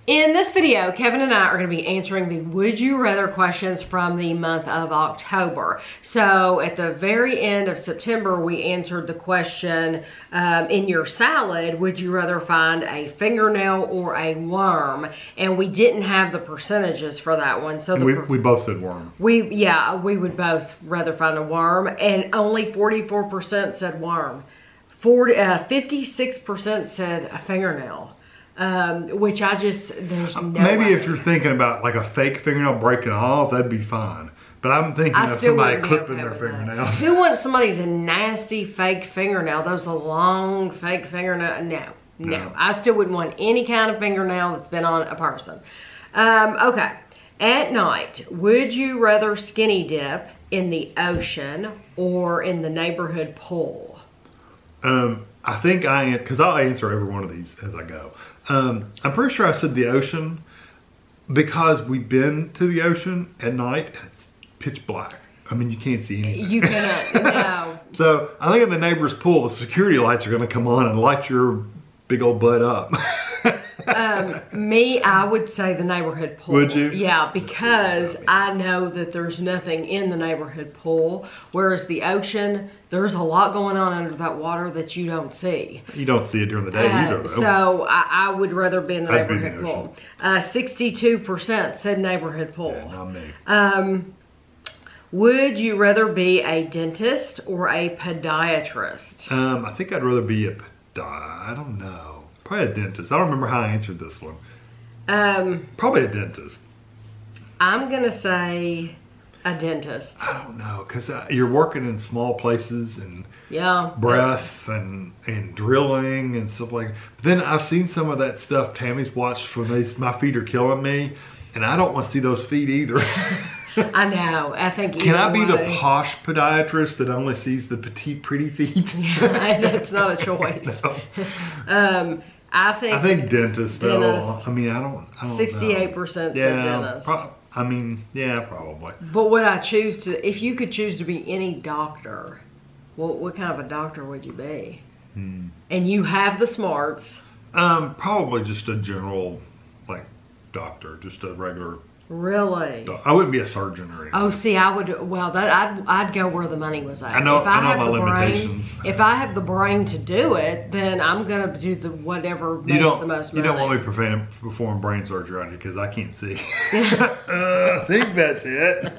In this video, Kevin and I are going to be answering the Would You Rather questions from the month of October. So at the very end of September, we answered the question, in your salad, would you rather find a fingernail or a worm? And we didn't have the percentages for that one. So we both said worm. We would both rather find a worm, and only 44% said worm. 56% said a fingernail. Which there's no maybe way. If you're thinking about like a fake fingernail breaking off, that'd be fine. But I'm thinking of somebody clipping their fingernails. I still want somebody's nasty fake fingernail. Those are long fake fingernail. No. I still wouldn't want any kind of fingernail that's been on a person. Okay. At night, would you rather skinny dip in the ocean or in the neighborhood pool? I think because I'll answer every one of these as I go. I'm pretty sure I said the ocean because we've been to the ocean at night and it's pitch black. I mean, you can't see anything. You cannot, no. So I think in the neighbor's pool, the security lights are going to come on and light your big old butt up. I would say the neighborhood pool. Would you? Yeah, because I know that there's nothing in the neighborhood pool, whereas the ocean, there's a lot going on under that water that you don't see. You don't see it during the day either, though. So I would rather be in the neighborhood pool. 62% said neighborhood pool. Yeah, not me. Would you rather be a dentist or a podiatrist? I think I'd rather be I don't know. Probably a dentist. I don't remember how I answered this one. Probably a dentist. I'm going to say a dentist. I don't know, because you're working in small places and breath and drilling and stuff like that. But then I've seen some of that stuff Tammy's watched from these, My Feet Are Killing Me, and I don't want to see those feet either. I know. I think Can I be the posh podiatrist that only sees the petite, pretty feet? Yeah, that's not a choice. No. I think dentist, though. I mean, I don't 68% said dentist. I mean, yeah, probably. But would I choose to, if you could choose to be any doctor, what kind of a doctor would you be? And you have the smarts. Probably just a general, like, doctor, just a regular. Really? I wouldn't be a surgeon or anything. Oh, see, I would. Well, I'd go where the money was at. I know my limitations. If I have the brain to do it, then I'm gonna do whatever makes the most money. You don't want me to perform brain surgery on you because I can't see. I think that's it.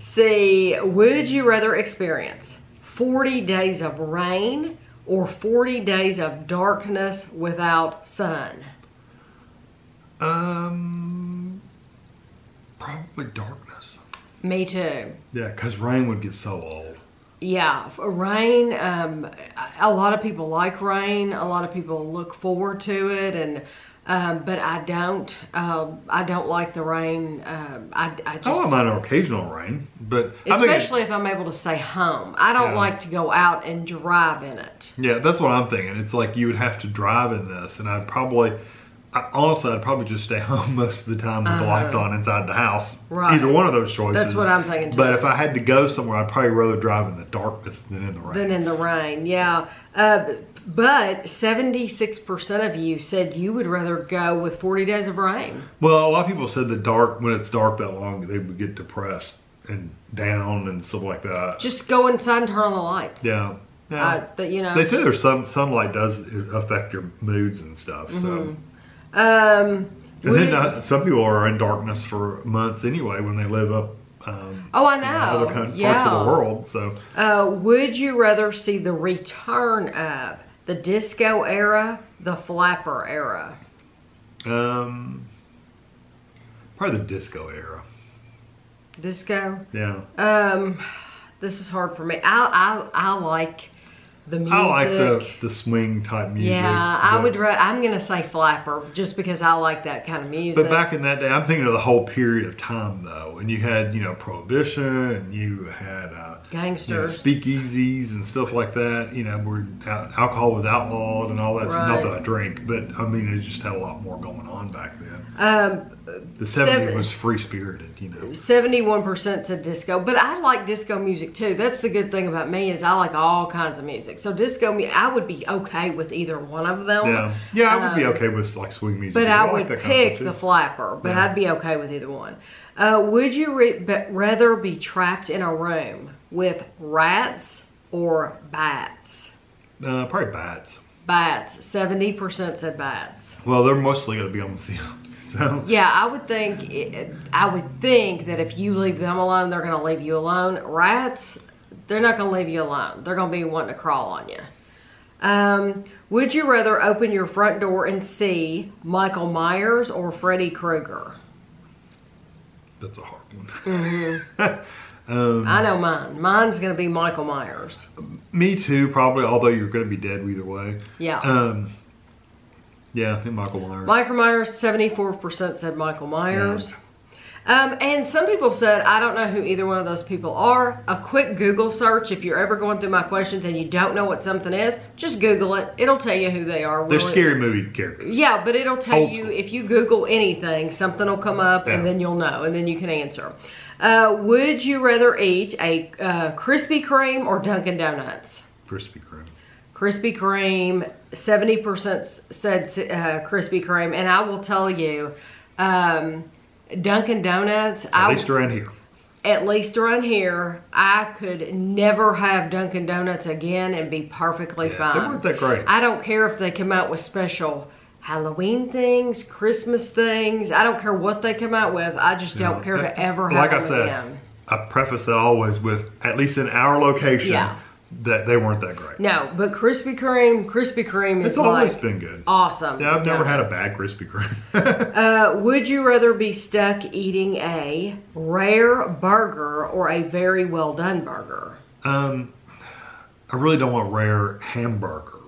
See, would you rather experience 40 days of rain or 40 days of darkness without sun? Probably darkness. Me too. Yeah, because rain would get so old. Yeah, rain, a lot of people like rain. A lot of people look forward to it, and but I don't like the rain. I don't mind an occasional rain, but especially if I'm able to stay home. I don't like to go out and drive in it. Yeah, that's what I'm thinking. It's like you would have to drive in this, and honestly, I'd probably just stay home most of the time with the lights on inside the house. Right. Either one of those choices. That's what I'm thinking too. But if I had to go somewhere, I'd probably rather drive in the darkness than in the rain. Yeah. But 76% of you said you would rather go with 40 days of rain. Well, a lot of people said that when it's dark that long, they would get depressed and down and stuff like that. Just go inside and turn on the lights. Yeah. Yeah. They say there's sunlight does affect your moods and stuff. So. And then some people are in darkness for months anyway when they live up I know. Other parts of the world. So, would you rather see the return of the disco era, the flapper era? Probably the disco era. Disco? Yeah. This is hard for me. I like the music. I like the swing type music. Yeah, I'm gonna say flapper just because I like that kind of music. But back in that day, I'm thinking of the whole period of time though, and you had Prohibition, and you had gangsters, speakeasies, and stuff like that. Where alcohol was outlawed and all that. Right. Not that I drink, but I mean, it just had a lot more going on back then. The 70s was free spirited, 71% said disco, but I like disco music too. That's the good thing about me is I like all kinds of music. So disco music, I would be okay with either one of them. Yeah, I would be okay with like swing music. But I would pick the flapper, but I'd be okay with either one. Would you rather be trapped in a room with rats or bats? Probably bats. Bats. 70% said bats. Well, they're mostly going to be on the ceiling. So. Yeah, I would think that if you leave them alone, they're going to leave you alone. Rats, they're not going to leave you alone. They're going to be wanting to crawl on you. Would you rather open your front door and see Michael Myers or Freddy Krueger? That's a hard one. I know mine. Mine's going to be Michael Myers. Me too, probably, although you're going to be dead either way. Yeah. Yeah, I think Michael Myers. Michael Myers, 74% said Michael Myers. And some people said, I don't know who either one of those people are. A quick Google search, if you're ever going through my questions and you don't know what something is, just Google it. It'll tell you who they are. They're scary movie characters. Yeah, but it'll tell you, if you Google anything, something will come up and then you'll know and then you can answer. Would you rather eat a Krispy Kreme or Dunkin' Donuts? Krispy Kreme. Krispy Kreme, 70% said Krispy Kreme, and I will tell you, Dunkin' Donuts. At least around here. At least around here, I could never have Dunkin' Donuts again and be perfectly fine. They weren't that great. I don't care if they come out with special Halloween things, Christmas things. I don't care what they come out with. I just don't care to ever have them again. Like I said, I preface that always with, at least in our location, that they weren't that great. No, but Krispy Kreme is always been good. Awesome. Yeah, I've never had a bad Krispy Kreme. Would you rather be stuck eating a rare burger or a very well done burger? I really don't want rare hamburger,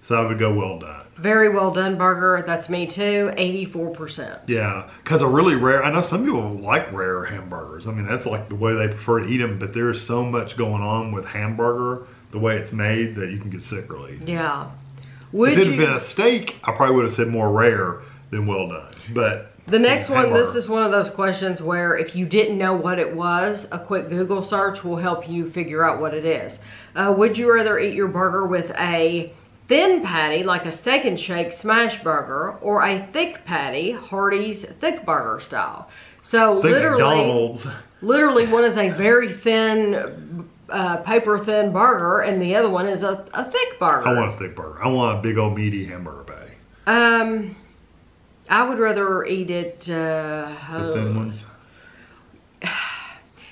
so I would go well done. Very well done burger, that's me too, 84%. Yeah, because a really rare, I know some people like rare hamburgers. I mean, that's like the way they prefer to eat them, but there's so much going on with hamburger, the way it's made, that you can get sick really easy. Yeah. If it had been a steak, I probably would have said more rare than well done. But the next one, this is one of those questions where if you didn't know what it was, a quick Google search will help you figure out what it is. Would you rather eat your burger with a thin patty, like a Steak and Shake smash burger, or a thick patty, Hardee's thick burger style? So literally one is a very thin, paper thin burger, and the other one is a thick burger. I want a thick burger. I want a big old meaty hamburger patty. I would rather eat it. The thin ones.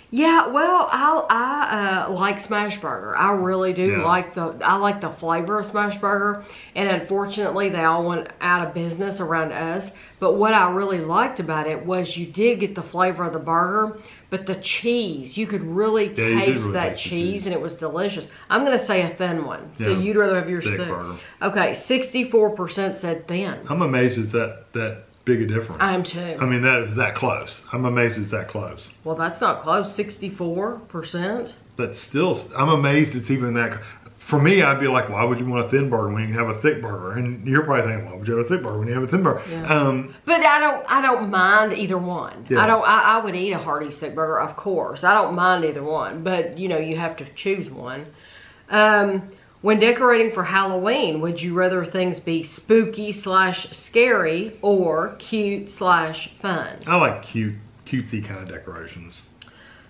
Yeah, well, I like smash burger. I really do like the flavor of smash burger, and unfortunately they all went out of business around us. But what I really liked about it was you did get the flavor of the burger, but the cheese, you could really taste that cheese, and it was delicious. I'm going to say a thin one. So you'd rather have yours thick. Okay, 64% said thin. I'm amazed it's that big a difference. I am too. I mean, that is that close. I'm amazed it's that close. Well, that's not close. 64%. But still, I'm amazed it's even that. For me, I'd be like, why would you want a thin burger when you can have a thick burger? And you're probably thinking, why would you have a thick burger when you have a thin burger? Yeah. But I don't mind either one. Yeah. I would eat a Hardee's thick burger, of course. I don't mind either one. But you know, you have to choose one. When decorating for Halloween, would you rather things be spooky / scary or cute / fun? I like cutesy kind of decorations.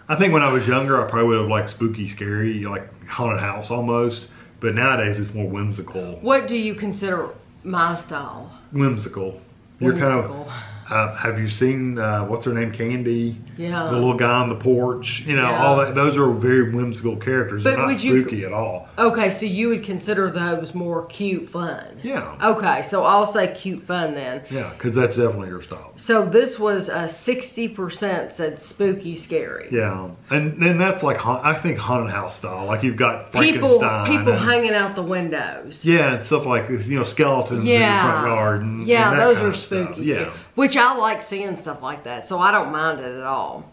I think when I was younger, I probably would have liked spooky, scary, like haunted house almost. But nowadays, it's more whimsical. What do you consider my style? Whimsical. You're kind of. Have you seen what's her name, Candy? Yeah. The little guy on the porch. You know, all that. Those are very whimsical characters. But they're not spooky at all. Okay, so you would consider those more cute, fun. Yeah. Okay, so I'll say cute, fun then. Yeah, because that's definitely your style. So this was 60% said spooky, scary. Yeah, and then that's like I think haunted house style. Like you've got Frankenstein. People hanging out the windows. Yeah, and stuff like this. You know, skeletons in the front yard. And those are spooky. Yeah. Which I like seeing stuff like that, so I don't mind it at all.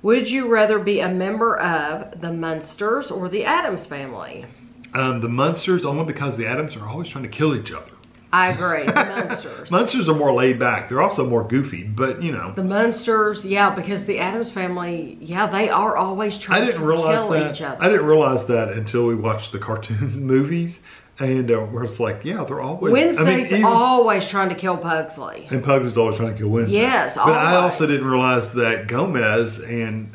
Would you rather be a member of the Munsters or the Addams family? The Munsters, only because the Addams are always trying to kill each other. I agree. The Munsters. Munsters are more laid back. They're also more goofy, but you know. The Munsters, yeah, because the Addams family, yeah, they are always trying to kill each other. I didn't realize that until we watched the cartoon movies. And where it's like, yeah, they're always... Wednesday's always trying to kill Pugsley. And Pugsley's always trying to kill Wednesday. Yes, But I also didn't realize that Gomez and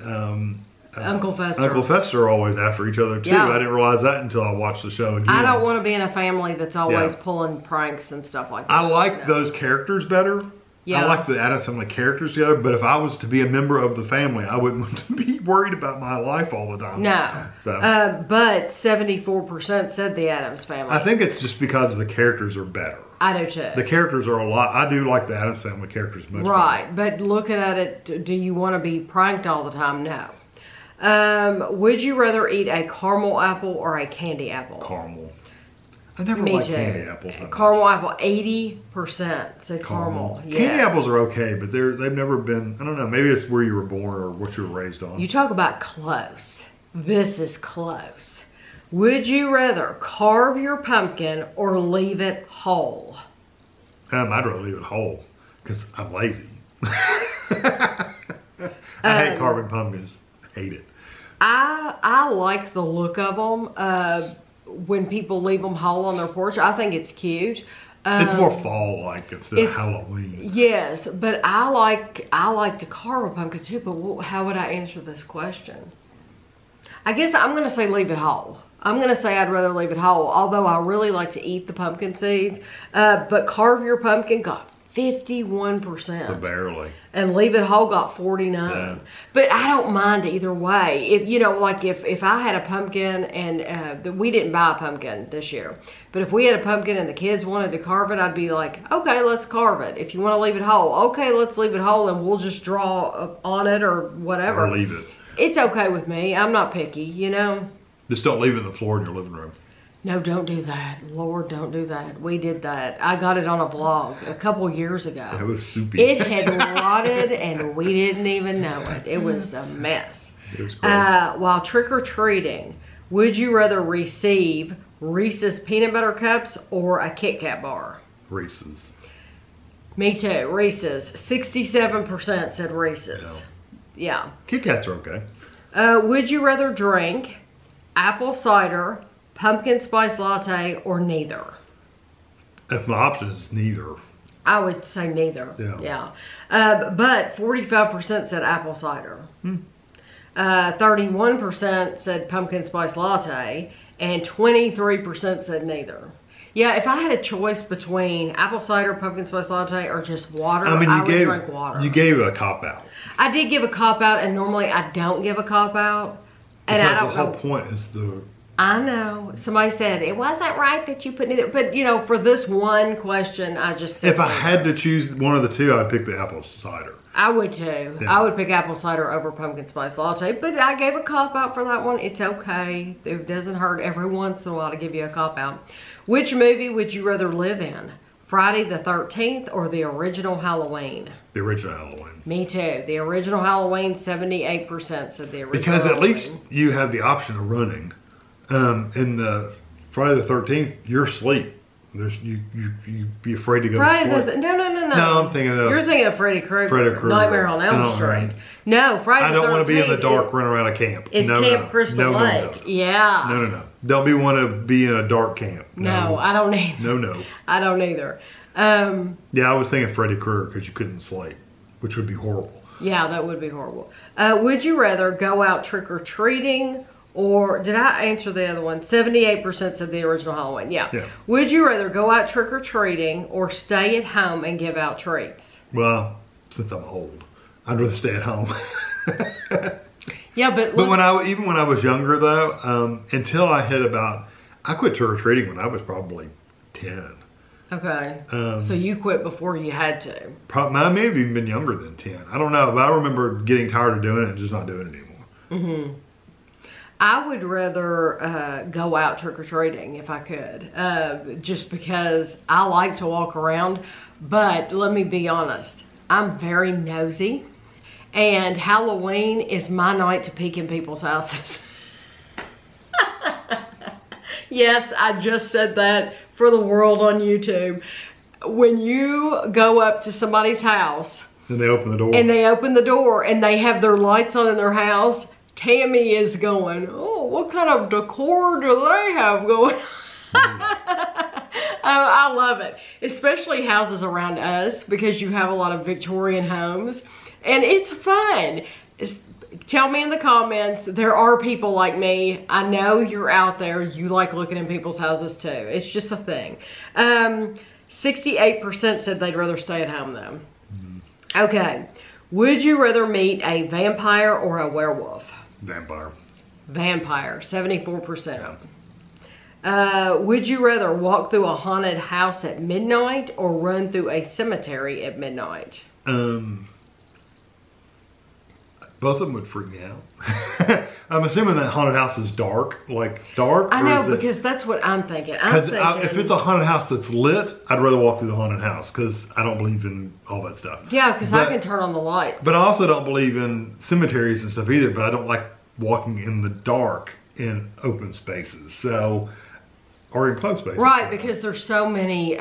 Uncle Fester. Uncle Fester are always after each other, too. Yeah. I didn't realize that until I watched the show again. I don't want to be in a family that's always pulling pranks and stuff like that. I like those characters better. Yeah. I like the Addams family characters together, but if I was to be a member of the family, I wouldn't want to be worried about my life all the time. No. So. But 74% said the Addams family. I think it's just because the characters are better. I do too. The characters are a lot. I do like the Addams family characters much right, better. But looking at it, do you want to be pranked all the time? No. Would you rather eat a caramel apple or a candy apple? Caramel. I never liked candy apples. Caramel apple, 80% said caramel. Yes. Candy apples are okay, but they've never been, I don't know, maybe it's where you were born or what you were raised on. You talk about close. This is close. Would you rather carve your pumpkin or leave it whole? I'd rather leave it whole because I'm lazy. I hate carving pumpkins. I hate it. I like the look of them. When people leave them whole on their porch, I think it's cute. It's more fall-like instead of Halloween. Yes, but I like to carve a pumpkin too. But how would I answer this question? I guess I'm going to say leave it whole. I'm going to say I'd rather leave it whole, although I really like to eat the pumpkin seeds. But carve your pumpkin got 51%. So barely. And leave it whole got 49%. Yeah. But I don't mind either way. If you know, like if I had a pumpkin and we didn't buy a pumpkin this year, but if we had a pumpkin and the kids wanted to carve it, I'd be like, okay, let's carve it. If you want to leave it whole, okay, let's leave it whole and we'll just draw on it or whatever. Or leave it. It's okay with me. I'm not picky, you know. Just don't leave it on the floor in your living room. No, don't do that. Lord, don't do that. We did that. I got it on a vlog a couple years ago. It was soupy. It had rotted and we didn't even know it. It was a mess. It was gross. While trick-or-treating, would you rather receive Reese's peanut butter cups or a Kitkat bar? Reese's. Me too. Reese's. 67% said Reese's. Yeah. Kitkats are okay. Would you rather drink apple cider, pumpkin spice latte, or neither? If my option is neither. I would say neither. Yeah. But 45% said apple cider. 31% said pumpkin spice latte, and 23% said neither. Yeah, if I had a choice between apple cider, pumpkin spice latte, or just water, I would drink water. You gave a cop-out. I did give a cop-out, and normally I don't give a cop-out. And because I don't the whole point is I know. Somebody said, it wasn't right that you put neither. But, you know, for this one question, I just said... If I had to choose one of the two, I'd pick the apple cider. I would too. Yeah. I would pick apple cider over pumpkin spice latte. But I gave a cop-out for that one. It's okay. It doesn't hurt every once in a while to give you a cop-out. Which movie would you rather live in? Friday the 13th or the original Halloween? The original Halloween. Me too. The original Halloween, 78% said the original Because at Halloween. least you have the option of running. In the Friday the 13th, you're asleep. You'd be afraid to go to sleep. No. No, I'm thinking of... You're thinking of Freddy Krueger. Nightmare on Elm Street. Right. No, Friday the 13th. I don't want to be in the dark running around a camp. It's Camp Crystal Lake. Yeah. No. Don't want to be in a dark camp. No, I don't either. No. I don't either. Yeah, I was thinking Freddy Krueger because you couldn't sleep, which would be horrible. Yeah, that would be horrible. Would you rather go out trick-or-treating or, did I answer the other one? 78% said the original Halloween. Yeah. Would you rather go out trick-or-treating or stay at home and give out treats? Well, since I'm old, I'd rather stay at home. Yeah, but even when I was younger though, until I hit I quit trick-or-treating when I was probably 10. Okay. So you quit before you had to. I may have even been younger than 10. I don't know, but I remember getting tired of doing it and just not doing it anymore. Mm-hmm. I would rather go out trick-or-treating if I could, just because I like to walk around. But let me be honest, I'm very nosy, and Halloween is my night to peek in people's houses. Yes, I just said that for the world on YouTube. When you go up to somebody's house and they open the door and they have their lights on in their house, Tammy is going, oh, what kind of decor do they have going on? I love it, especially houses around us, because you have a lot of Victorian homes, and it's fun. Tell me in the comments, there are people like me. I know you're out there. You like looking in people's houses too. It's just a thing. 68% said they'd rather stay at home though. Okay. Would you rather meet a vampire or a werewolf? Vampire. Vampire, 74%. Would you rather walk through a haunted house at midnight or run through a cemetery at midnight? Both of them would freak me out. I'm assuming that haunted house is dark, I know, because that's what I'm thinking. If it's a haunted house that's lit, I'd rather walk through the haunted house, because I don't believe in all that stuff. Yeah, because I can turn on the lights. But I also don't believe in cemeteries and stuff either, but I don't like walking in the dark in open spaces. So, or in closed spaces. Right, because there's so many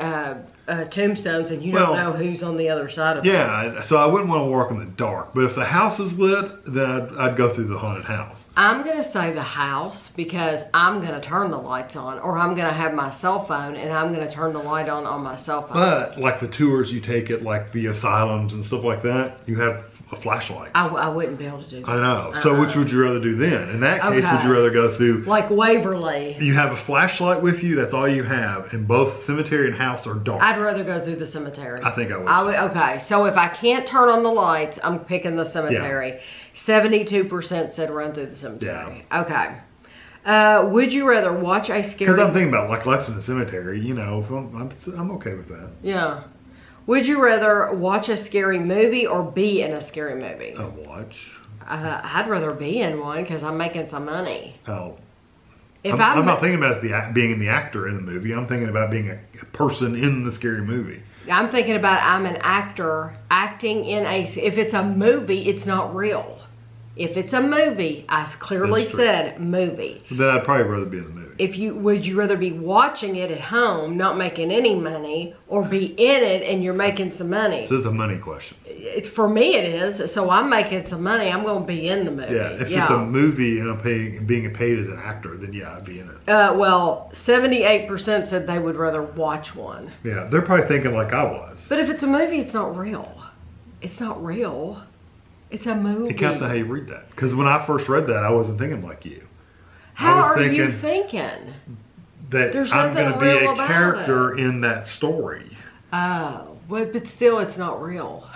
tombstones, and you don't know who's on the other side of it. Yeah, so I wouldn't want to walk in the dark. But if the house is lit, then I'd go through the haunted house. I'm going to say the house, because I'm going to turn the lights on, or I'm going to have my cell phone, and I'm going to turn the light on my cell phone. But like the tours you take at like the asylums and stuff like that, you have flashlights. I wouldn't be able to do that. I know. So which would you rather do then? In that case, would you rather go through... Like Waverly. You have a flashlight with you, that's all you have, and both cemetery and house are dark. I'd rather go through the cemetery. I think I would. Okay, so if I can't turn on the lights, I'm picking the cemetery. Yeah. 72% said run through the cemetery. Yeah. Okay. Would you rather watch a scary... Because I'm thinking about like Lexington Cemetery, you know, I'm okay with that. Yeah. Would you rather watch a scary movie or be in a scary movie? Watch. I'd rather be in one, because I'm making some money. Oh. I'm not thinking about being the actor in the movie. I'm thinking about being a person in the scary movie. I'm thinking about I'm an actor acting in a... If it's a movie, it's not real. If it's a movie, I clearly said movie. Then I'd probably rather be in the movie. Would you rather be watching it at home, not making any money, or be in it and you're making some money? So it's a money question. For me it is, so I'm making some money, I'm going to be in the movie. Yeah, if it's a movie and I'm being paid as an actor, then yeah, I'd be in it. Well, 78% said they would rather watch one. Yeah, they're probably thinking like I was. But if it's a movie, it's not real. It's not real. It's a movie. It counts on how you read that. Because when I first read that, I wasn't thinking like you. How are you thinking? That I'm going to be a character in that story. Oh, but still, it's not real.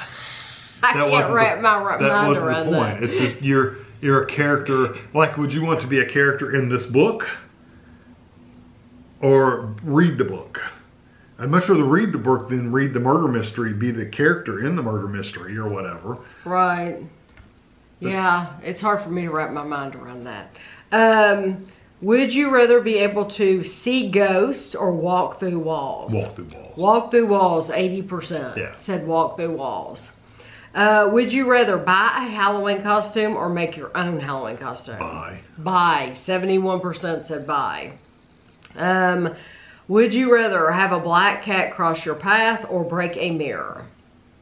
I can't wrap my mind around that. That wasn't the point. It's just you're a character. Like, would you want to be a character in this book, or read the book? I'd much rather read the book than read the murder mystery, be the character in the murder mystery or whatever. Right. Yeah, it's hard for me to wrap my mind around that. Would you rather be able to see ghosts or walk through walls? Walk through walls. Walk through walls, 80% said walk through walls. Would you rather buy a Halloween costume or make your own Halloween costume? Buy. Buy. 71% said buy. Would you rather have a black cat cross your path or break a mirror?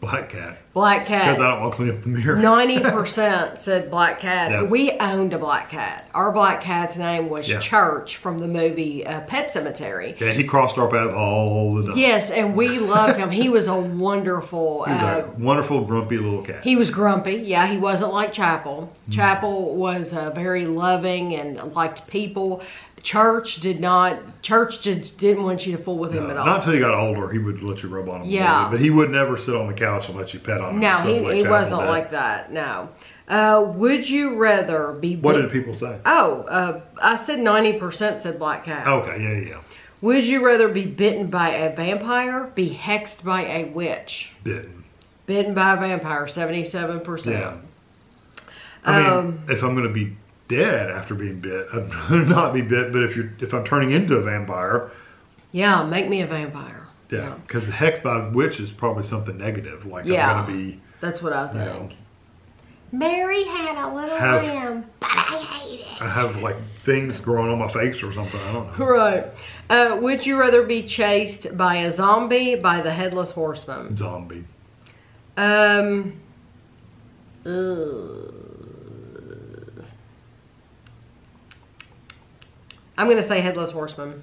Black cat. Black cat. Because I don't want to clean up the mirror. 90% said black cat. Yeah. We owned a black cat. Our black cat's name was Church from the movie Pet Sematary. Yeah, he crossed our path all the time. Yes, and we loved him. He was a wonderful... He was a wonderful, grumpy little cat. He was grumpy. Yeah, he wasn't like Chapel. Chapel was very loving and liked people. Church just didn't want you to fool with him at all. Not until you got older, he would let you rub on him. Yeah. But he would never sit on the couch and let you pet on him. No, he wasn't like that. No. Would you rather be... What did people say? Oh, I said 90% said black cat. Okay, yeah. Would you rather be bitten by a vampire, be hexed by a witch? Bitten. Bitten by a vampire, 77%. Yeah. I mean, if I'm going to be dead after being bit, I'd rather not be bit, but if I'm turning into a vampire... Yeah, make me a vampire. Yeah, because hexed by a witch is probably something negative. Like I'm going to be... That's what I think. Mary had a little lamb, but I hate it. I have like things growing on my face or something. I don't know. Right. Would you rather be chased by a zombie, by the Headless Horseman? Zombie. I'm going to say Headless Horseman.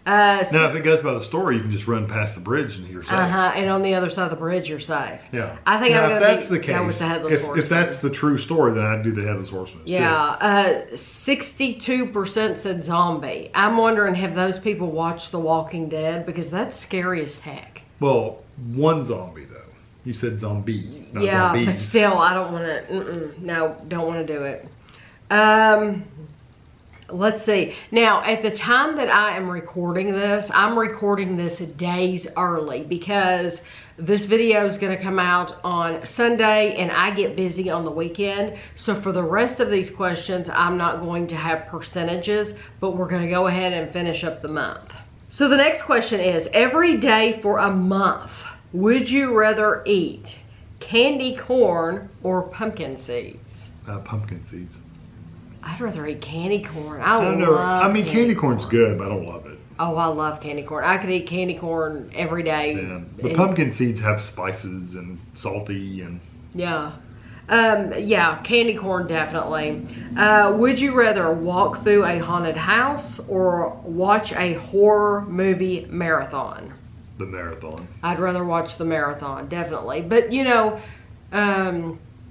Now, if it goes by the story, you can just run past the bridge and you're safe. And on the other side of the bridge, you're safe. Yeah. I think now, I'm going to go with the Headless Horseman. If that's the true story, then I'd do the Headless Horseman. Yeah. 62% said zombie. I'm wondering, have those people watched The Walking Dead? Because that's scary as heck. Well, one zombie, though. You said zombie, not zombies. But still, I don't want to, no, don't want to do it. Let's see. Now, at the time that I am recording this, I'm recording this days early because this video is going to come out on Sunday and I get busy on the weekend. So for the rest of these questions, I'm not going to have percentages, but we're going to go ahead and finish up the month. So the next question is, every day for a month, would you rather eat candy corn or pumpkin seeds? Pumpkin seeds. I'd rather eat candy corn. I mean, candy corn's good, but I don't love it. Oh, I love candy corn. I could eat candy corn every day. Yeah. But pumpkin seeds have spices and salty and... Yeah. Yeah, candy corn definitely. Would you rather walk through a haunted house or watch a horror movie marathon? The marathon. I'd rather watch the marathon, definitely. But, you know...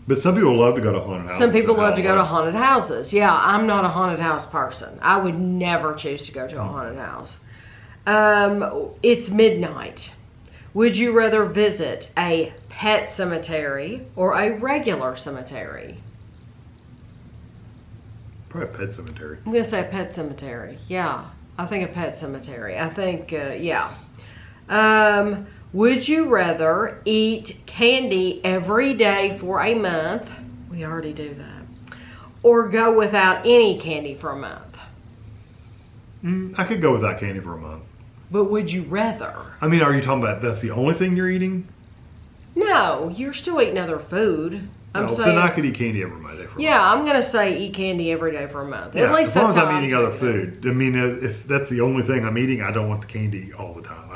But some people love to go to haunted houses. Some people love to go to haunted houses. Yeah, I'm not a haunted house person. I would never choose to go to a haunted house. It's midnight. Would you rather visit a pet cemetery or a regular cemetery? Probably a pet cemetery. I'm going to say a pet cemetery. Yeah, I think a pet cemetery. I think, yeah. Would you rather eat candy every day for a month? We already do that. Or go without any candy for a month? I could go without candy for a month. But would you rather? I mean, are you talking about that's the only thing you're eating? No, you're still eating other food. I'm saying, then I could eat candy every day for a month. I'm going to say eat candy every day for a month. Yeah, at least as long as that's I'm eating other food. I mean, if that's the only thing I'm eating, I don't want the candy all the time.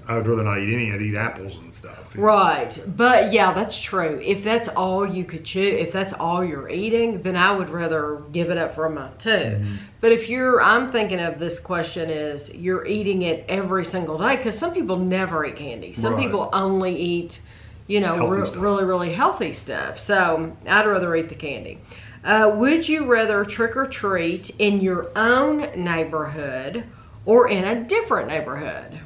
I'd rather not eat any. I'd eat apples and stuff. Right. But yeah, that's true. If that's all you could chew, if that's all you're eating, then I would rather give it up for a month too. Mm-hmm. But if I'm thinking of this question is you're eating it every single day, because some people never eat candy. Some people only eat, you know, really, really healthy stuff. So I'd rather eat the candy. Would you rather trick or treat in your own neighborhood or in a different neighborhood?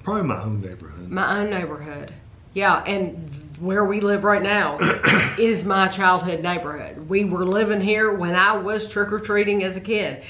Probably my own neighborhood. My own neighborhood. Yeah, and where we live right now is my childhood neighborhood. We were living here when I was trick-or-treating as a kid.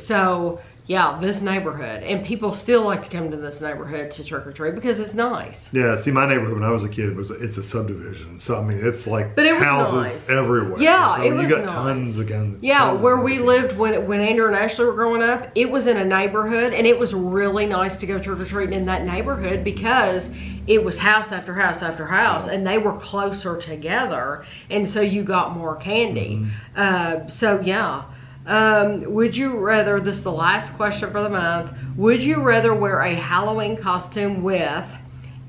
So, yeah, this neighborhood. And people still like to come to this neighborhood to trick-or-treat because it's nice. Yeah, see, my neighborhood when I was a kid, it's a subdivision. So, I mean, it's like houses everywhere. Yeah, so it was you got nice. Tons of guns. Yeah, where we lived when Andrew and Ashley were growing up, it was in a neighborhood, and it was really nice to go trick-or-treating in that neighborhood because it was house after house after house, and they were closer together, and so you got more candy. Mm-hmm. So, yeah. Would you rather, this is the last question for the month, would you rather wear a Halloween costume with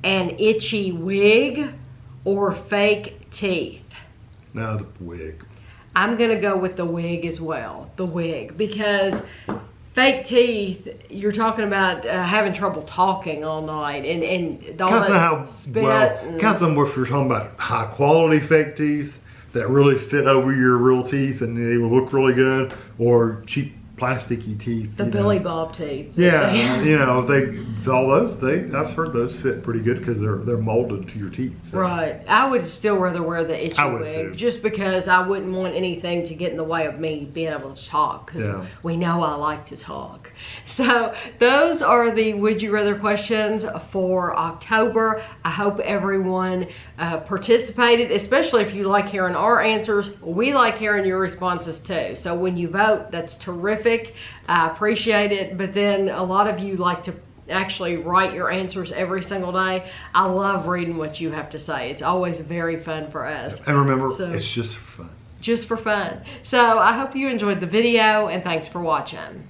an itchy wig or fake teeth? No, the wig. I'm going to go with the wig as well, the wig, because fake teeth, you're talking about having trouble talking all night and all that spit. Kind of if you're talking about high quality fake teeth that really fit over your real teeth and they will look really good, or cheap plasticky teeth. The Billy Bob teeth. Yeah, you know, I've heard those fit pretty good because they're molded to your teeth. So. Right. I would still rather wear the itchy wig too. Just because I wouldn't want anything to get in the way of me being able to talk, because we know I like to talk. So those are the Would You Rather questions for October. I hope everyone participated, especially if you like hearing our answers. We like hearing your responses too. So when you vote, that's terrific. I appreciate it. But then a lot of you like to actually write your answers every single day. I love reading what you have to say. It's always very fun for us. And remember, it's just for fun. Just for fun. So I hope you enjoyed the video, and thanks for watching.